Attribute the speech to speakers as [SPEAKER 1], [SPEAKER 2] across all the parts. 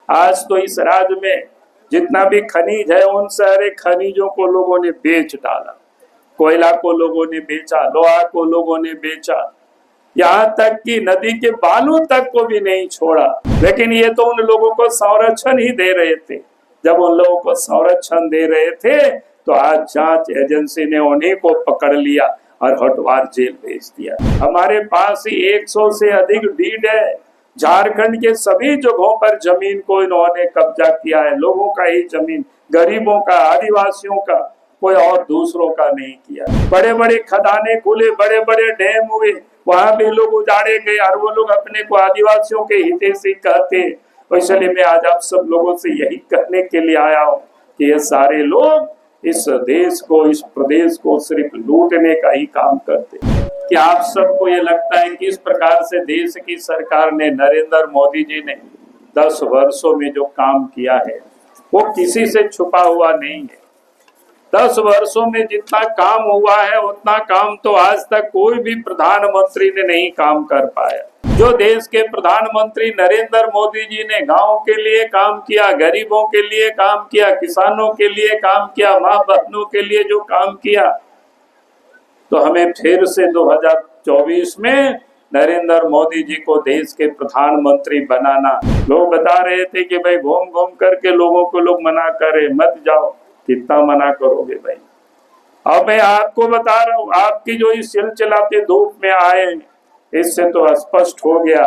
[SPEAKER 1] आज तो इस राज्य में जितना भी खनिज है उन सारे खनिजों को लोगों ने बेच डाला। कोयला को लोगों ने बेचा, लोहा को लोगों ने बेचा, यहाँ तक कि नदी के बालू तक को भी नहीं छोड़ा। लेकिन ये तो उन लोगों को संरक्षण ही दे रहे थे। जब उन लोगों को संरक्षण दे रहे थे तो आज जांच एजेंसी ने उन्हीं को पकड़ लिया और हटवार जेल भेज दिया। हमारे पास ही 100 से अधिक डीड है। झारखंड के सभी जगहों पर जमीन को इन्होंने कब्जा किया है। लोगों का ही जमीन, गरीबों का, आदिवासियों का, कोई और दूसरों का नहीं किया। बड़े बड़े खदाने खुले, बड़े बड़े डैम हुए, वहां भी लोग उजाड़े गए और वो लोग अपने को आदिवासियों के हितैषी कहते। इसलिए मैं आज आप सब लोगों से यही कहने के लिए आया हूँ कि ये सारे लोग इस देश को, इस प्रदेश को सिर्फ लूटने का ही काम करते। क्या आप सबको ये लगता है कि इस प्रकार से देश की सरकार ने, नरेंद्र मोदी जी ने 10 वर्षों में जो काम किया है वो किसी से छुपा हुआ नहीं है। 10 वर्षों में जितना काम हुआ है उतना काम तो आज तक कोई भी प्रधानमंत्री ने नहीं काम कर पाया। जो देश के प्रधानमंत्री नरेंद्र मोदी जी ने गांव के लिए काम किया, गरीबों के लिए काम किया, किसानों के लिए काम किया, माँ बहनों के लिए जो काम किया, तो हमें फिर से 2024 में नरेंद्र मोदी जी को देश के प्रधानमंत्री बनाना। लोग बता रहे थे कि भाई घूम घूम करके लोगों को लोग मना करे, मत जाओ। कितना मना करोगे भाई? अब मैं आपको बता रहा हूँ, आपकी जो इस चिलचिलाते धूप में आए, इससे तो स्पष्ट हो गया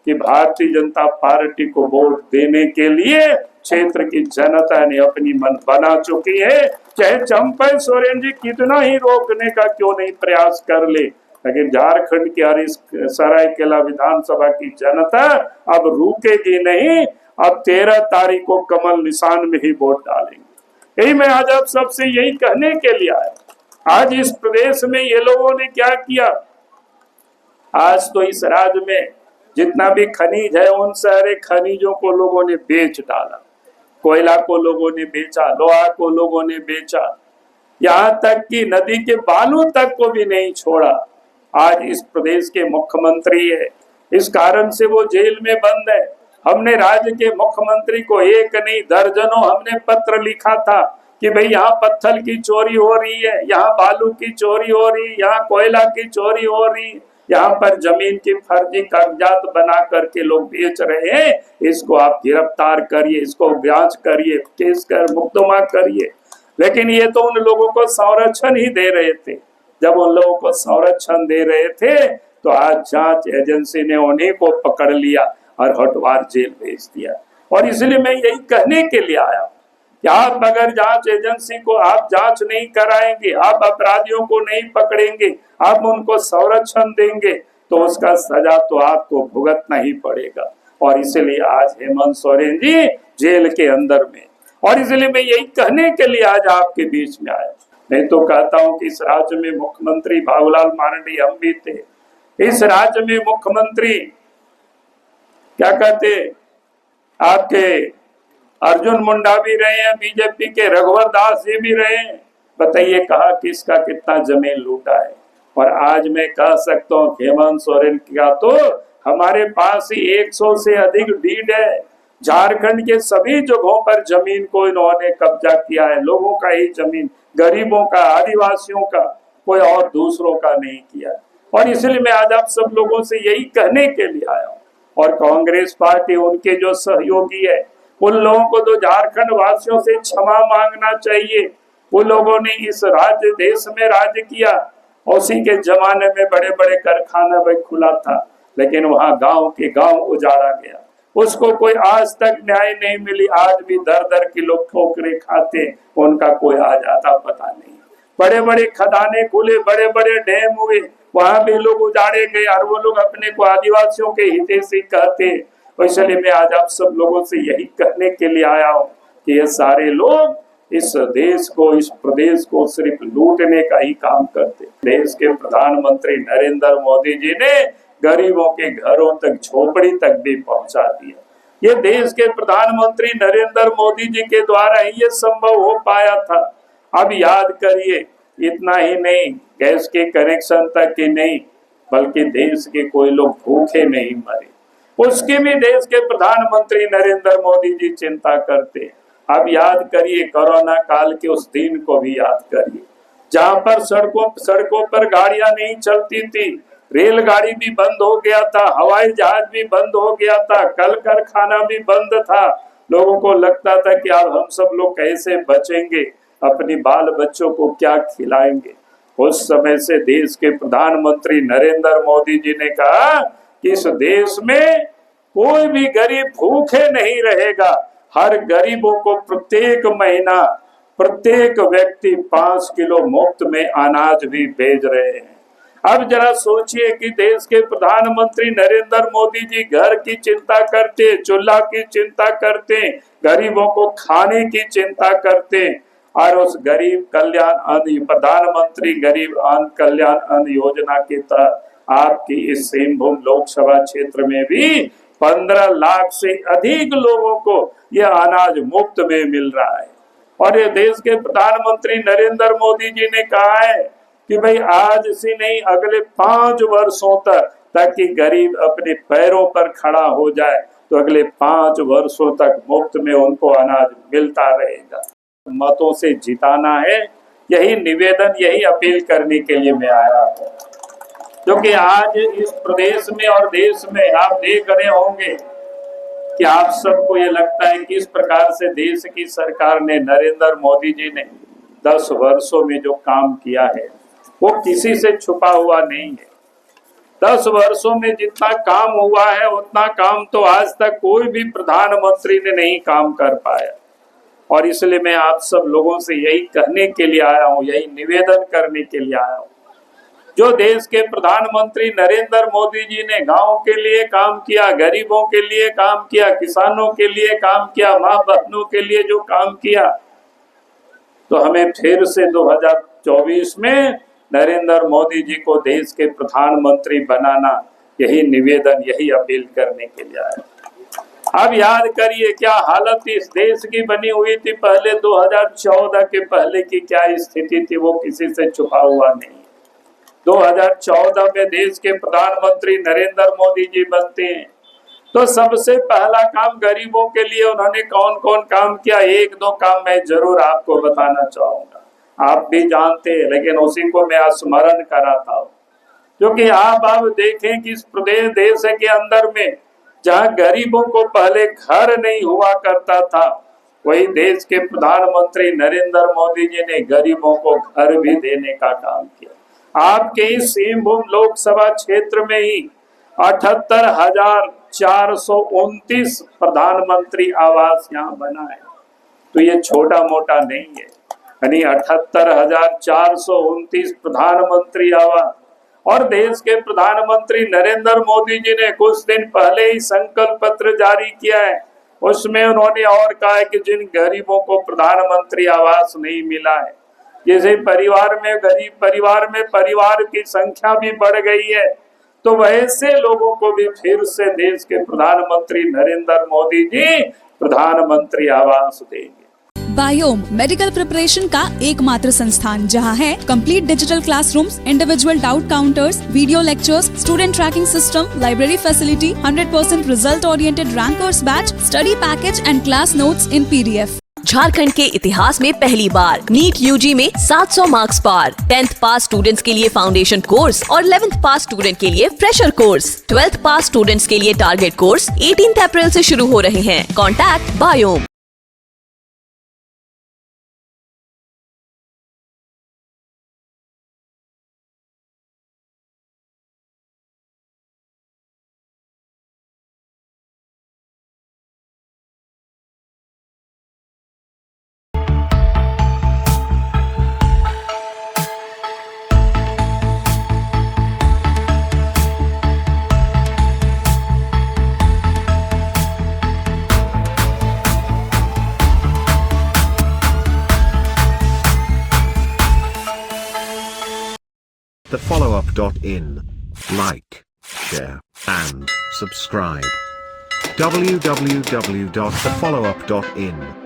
[SPEAKER 1] कि भारतीय जनता पार्टी को वोट देने के लिए क्षेत्र की जनता ने अपनी मन बना चुकी है। चाहे चंपई सोरेन जी कितना ही रोकने का क्यों नहीं प्रयास कर ले, लेकिन झारखंड की सरायकेला विधानसभा की जनता अब रुकेगी नहीं। अब 13 तारीख को कमल निशान में ही वोट डालेंगे। यही मैं आज आप सबसे यही कहने के लिए आया। आज इस प्रदेश में ये लोगों ने क्या किया, आज तो इस राज्य में जितना भी खनिज है उन सारे खनिजों को लोगों ने बेच डाला। कोयला को लोगों ने बेचा, लोहा को लोगों ने बेचा, यहाँ तक कि नदी के बालू तक को भी नहीं छोड़ा। आज इस प्रदेश के मुख्यमंत्री है, इस कारण से वो जेल में बंद है। हमने राज्य के मुख्यमंत्री को एक नहीं दर्जनों हमने पत्र लिखा था कि भाई यहाँ पत्थर की चोरी हो रही है, यहाँ बालू की चोरी हो रही है, यहाँ कोयला की चोरी हो रही है, यहाँ पर जमीन की फर्जी कागजात बना करके लोग बेच रहे हैं। इसको आप गिरफ्तार करिए, इसको जांच करिए, केस कर मुकदमा करिए। लेकिन ये तो उन लोगों को संरक्षण ही दे रहे थे। जब उन लोगों को संरक्षण दे रहे थे तो आज जांच एजेंसी ने उन्हीं को पकड़ लिया और हटवार जेल भेज दिया। और इसलिए मैं यही कहने के लिए आया कि आप अगर जांच एजेंसी को आप जांच नहीं कराएंगे, आप अपराधियों को नहीं पकड़ेंगे, आप उनको संरक्षण देंगे, तो उसका सजा तो आपको भुगतना ही पड़ेगा। और इसलिए आज हेमंत सोरेन जी जेल के अंदर में, और इसलिए मैं यही कहने के लिए आज आपके बीच में आया। मैं तो कहता हूं कि इस राज्य में मुख्यमंत्री बाबूलाल मार्ंडी हम भी थे। इस राज्य में मुख्यमंत्री क्या कहते, आपके अर्जुन मुंडा भी रहे हैं, बीजेपी के रघुवर दास जी भी रहे हैं। बताइए कहा किसका कितना जमीन लूटा है। और आज मैं कह सकता हूँ हेमंत सोरेन का तो हमारे पास ही 100 से अधिक डीड है। झारखंड के सभी जगहों पर जमीन को इन्होंने कब्जा किया है। लोगों का ही जमीन, गरीबों का, आदिवासियों का, कोई और दूसरों का नहीं किया। और इसलिए मैं आज आप सब लोगों से यही कहने के लिए आया हूँ। और कांग्रेस पार्टी, उनके जो सहयोगी है, उन लोगों को तो झारखंड वासियों से क्षमा मांगना चाहिए। उन लोगों ने इस राज्य देश में राज्य किया, उसी के जमाने में बड़े बड़े कारखाना भाई खुला था, लेकिन वहां गांव के गांव उजाड़ा गया। उसको कोई आज तक न्याय नहीं मिली। आज भी दर दर के लोग ठोकरे खाते, उनका कोई आज आता पता नहीं। बड़े बड़े खदाने खुले, बड़े बड़े डैम हुए, वहां भी लोग उजाड़े गए और वो लोग अपने को आदिवासियों के हितैषी कहते। इसलिए मैं आज आप सब लोगों से यही कहने के लिए आया हूँ कि ये सारे लोग इस देश को, इस प्रदेश को सिर्फ लूटने का ही काम करते। देश के प्रधानमंत्री नरेंद्र मोदी जी ने गरीबों के घरों तक, झोपड़ी तक भी पहुंचा दिया। ये देश के प्रधानमंत्री नरेंद्र मोदी जी के द्वारा ही ये संभव हो पाया था। अब याद करिए, इतना ही नहीं, गैस के कनेक्शन तक ही नहीं, बल्कि देश के कोई लोग भूखे नहीं मरे। उसकी भी देश के प्रधानमंत्री नरेंद्र मोदी जी चिंता करते। अब याद करिए कोरोना काल के उस दिन को भी याद करिए, जहां पर सड़कों पर गाड़ियां नहीं चलती थी, रेलगाड़ी भी बंद हो गया था, हवाई जहाज भी बंद हो गया था, कल कारखाना भी बंद था। लोगों को लगता था कि अब हम सब लोग कैसे बचेंगे, अपनी बाल बच्चों को क्या खिलाएंगे। उस समय से देश के प्रधानमंत्री नरेंद्र मोदी जी ने कहा कि इस देश में कोई भी गरीब भूखे नहीं रहेगा। हर गरीबों को प्रत्येक महीना प्रत्येक व्यक्ति 5 किलो मुफ्त में अनाज भी भेज रहे हैं। अब जरा सोचिए कि देश के प्रधानमंत्री नरेंद्र मोदी जी घर की चिंता करते, चूल्हा की चिंता करते, गरीबों को खाने की चिंता करते, और उस गरीब कल्याण अन्न प्रधानमंत्री गरीब अन्न कल्याण अन्न योजना के तहत आपकी इस सिंहभूम लोकसभा क्षेत्र में भी 15 लाख से अधिक लोगों को यह अनाज मुफ्त में मिल रहा है। और ये देश के प्रधानमंत्री नरेंद्र मोदी जी ने कहा है कि भाई आज से नहीं अगले 5 वर्षों तक, ताकि गरीब अपने पैरों पर खड़ा हो जाए, तो अगले 5 वर्षों तक मुफ्त में उनको अनाज मिलता रहेगा। मतों से जिताना है, यही निवेदन, यही अपील करने के लिए मैं आया हूँ। क्योंकि आज इस प्रदेश में और देश में आप देख रहे होंगे कि आप सबको ये लगता है कि इस प्रकार से देश की सरकार ने, नरेंद्र मोदी जी ने 10 वर्षों में जो काम किया है वो किसी से छुपा हुआ नहीं है। 10 वर्षों में जितना काम हुआ है उतना काम तो आज तक कोई भी प्रधानमंत्री ने नहीं काम कर पाया। और इसलिए मैं आप सब लोगों से यही कहने के लिए आया हूँ, यही निवेदन करने के लिए आया हूँ। जो देश के प्रधानमंत्री नरेंद्र मोदी जी ने गांव के लिए काम किया, गरीबों के लिए काम किया, किसानों के लिए काम किया, माँ बहनों के लिए जो काम किया, तो हमें फिर से 2024 में नरेंद्र मोदी जी को देश के प्रधानमंत्री बनाना, यही निवेदन, यही अपील करने के लिए आया। अब याद करिए क्या हालत इस देश की बनी हुई थी पहले, 2014 के पहले की क्या स्थिति थी, वो किसी से छुपा हुआ नहीं। 2014 में देश के प्रधानमंत्री नरेंद्र मोदी जी बनते हैं तो सबसे पहला काम गरीबों के लिए उन्होंने कौन कौन काम किया, 1-2 काम मैं जरूर आपको बताना चाहूंगा। आप भी जानते हैं, लेकिन उसी को मैं स्मरण कराता हूँ। क्योंकि आप देखें कि इस प्रदेश देश के अंदर में जहाँ गरीबों को पहले घर नहीं हुआ करता था, वही देश के प्रधानमंत्री नरेंद्र मोदी जी ने गरीबों को घर भी देने का काम किया। आपके इस सिंहभूम लोकसभा क्षेत्र में ही 78,429 प्रधानमंत्री आवास यहाँ बना है। तो ये छोटा मोटा नहीं है, यानी 78,429 प्रधानमंत्री आवास। और देश के प्रधानमंत्री नरेंद्र मोदी जी ने कुछ दिन पहले ही संकल्प पत्र जारी किया है। उसमें उन्होंने और कहा है कि जिन गरीबों को प्रधानमंत्री आवास नहीं मिला है, जैसे परिवार में गरीब परिवार की संख्या भी बढ़ गई है, तो वैसे लोगों को भी फिर से देश के प्रधानमंत्री नरेंद्र मोदी जी प्रधानमंत्री आवास देंगे।
[SPEAKER 2] बायोम मेडिकल प्रिपरेशन का एकमात्र संस्थान जहां है complete digital classrooms, individual doubt counters, video lectures, student tracking system, library facility, 100% result oriented rankers batch, study package and class notes in PDF।
[SPEAKER 3] Jharkhand के इतिहास में पहली बार नीट UG में 700 मार्क्स पार। 10th पास स्टूडेंट्स के लिए फाउंडेशन कोर्स और 11th पास student के लिए फ्रेशर कोर्स। 12th पास स्टूडेंट्स के लिए टारगेट कोर्स 18 अप्रैल से शुरू हो रहे हैं। Contact biome.
[SPEAKER 4] thefollowup.in. Like, share, and subscribe. www.thefollowup.in